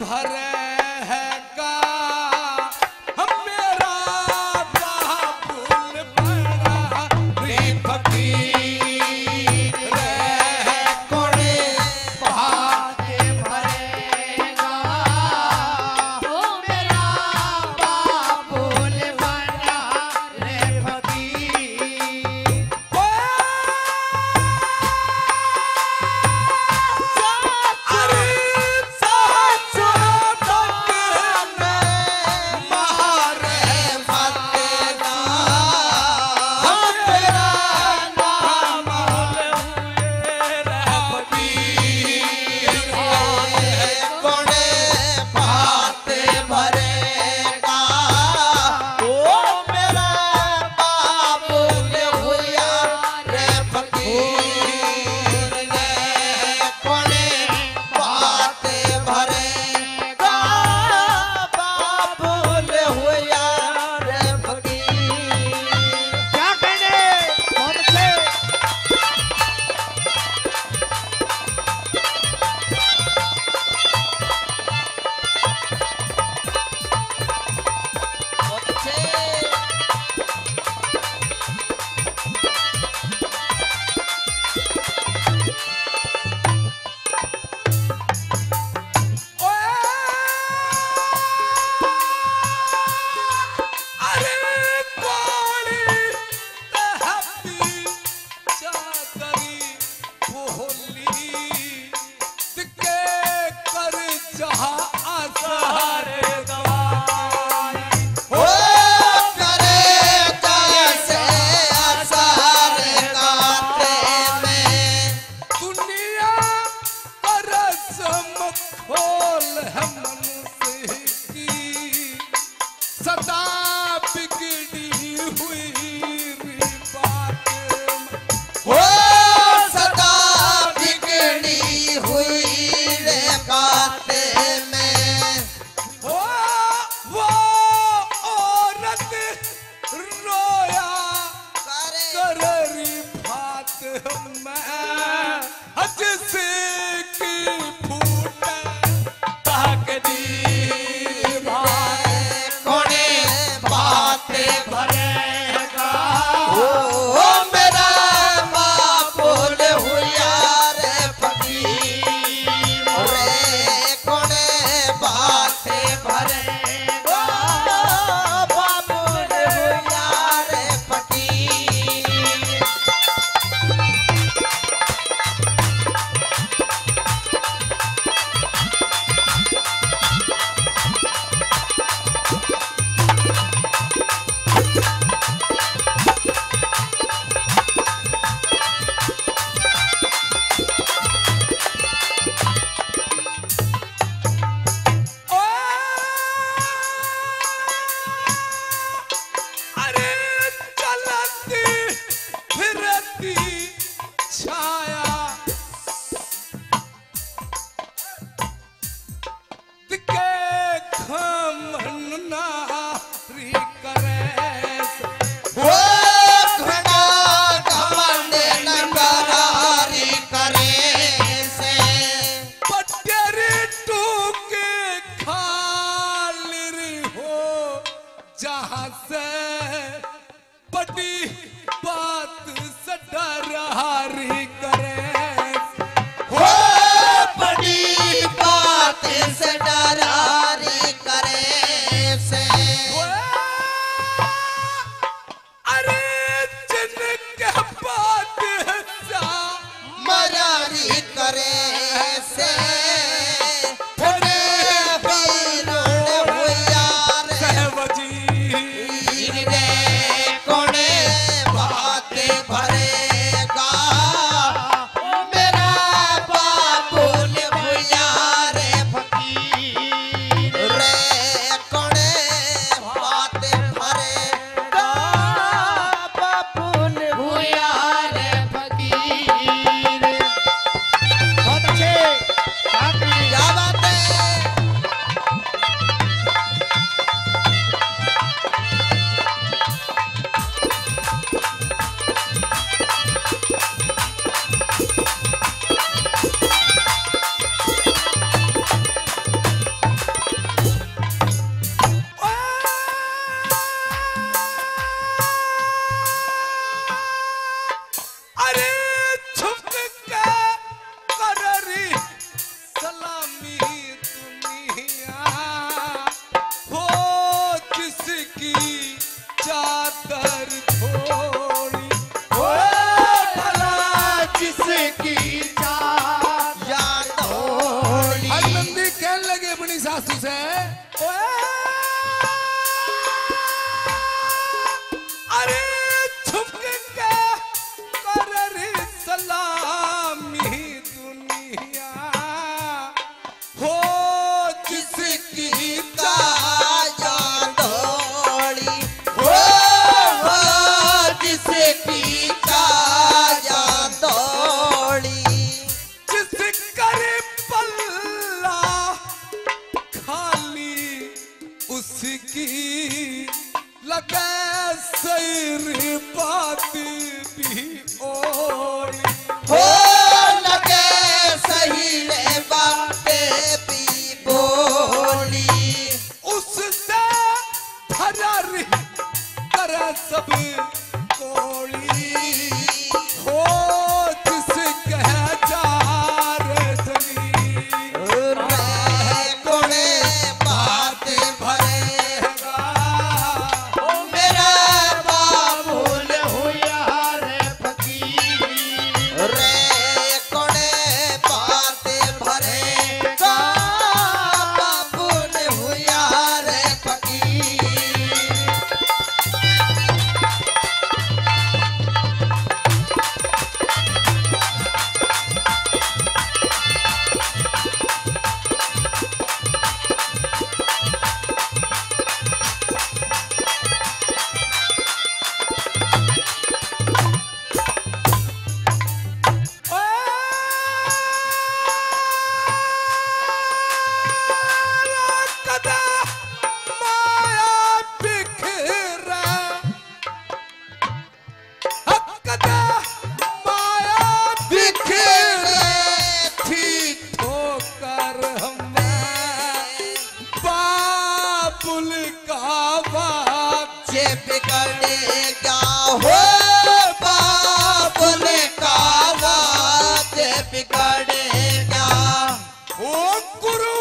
भरे है का मेरा बाबुल बड़ा रे फकीर रे कोने भाते भरेगा ओ मेरा बाबुल बड़ा रे फकीर। अरे साचो तक महारे फतेगा मेरा नाम हुए रे फकीर कोने भाते भरेगा ओ मेरा बाबुल हुआ रे फकीर रे कोने भाते भरेगा बाबुल हुआ रे फकीर। क्या कहने बहुत अच्छे। बहुत अच्छे। अरे कोड़ी तहबी चादरी बोली तिके कर जहा आसारे दवाई ओ करे कैसे असर काटे में दुनिया पर समत खोल है मनुष्य की सदा बिगड़ी हुई बात ओ सदा बिगड़ी हुई रे बाते में वो औरत रोया कररी बात मैं जिससे की फूट तकदीर भाई कोने बाते भरेगा ओ मेरा बाबुल हुआ रे फकीर रे कोने बाते भरेगा बाबुल हुआ रे फकीर। अरे चलती फिरती छाया तिके खमन नारी करे ओ घना घमंड न करारी करे से पटेरी टूके खाली हो जहाँ से बड़ी बात से डरहारी करे हो बड़ी बात से डरारी करे से अरे जिनके बात मरारी करे से फिर बीरुण हुआ रे सहवजी अपनी सासू से, अरे झुक के कर रे सलामी दुनिया हो जिसकी दौड़ी हो जिसकी दौड़ी जिस करे पल्ला खाली उसकी लगे सैर बात भी ओली हो लगे सही रे बातें भी बोली उससे भरा रे करे सब कोली हो जिस कह जा रे धनी रे कोने बात भरेगा मेरा बाबुल हुआ रे फकीर रे कोने बात भरेगा बाबू ने हुआ रे फकीर ये बिगड़ेगा हो बाबुल का बात बिगड़ेगा ओ गुरु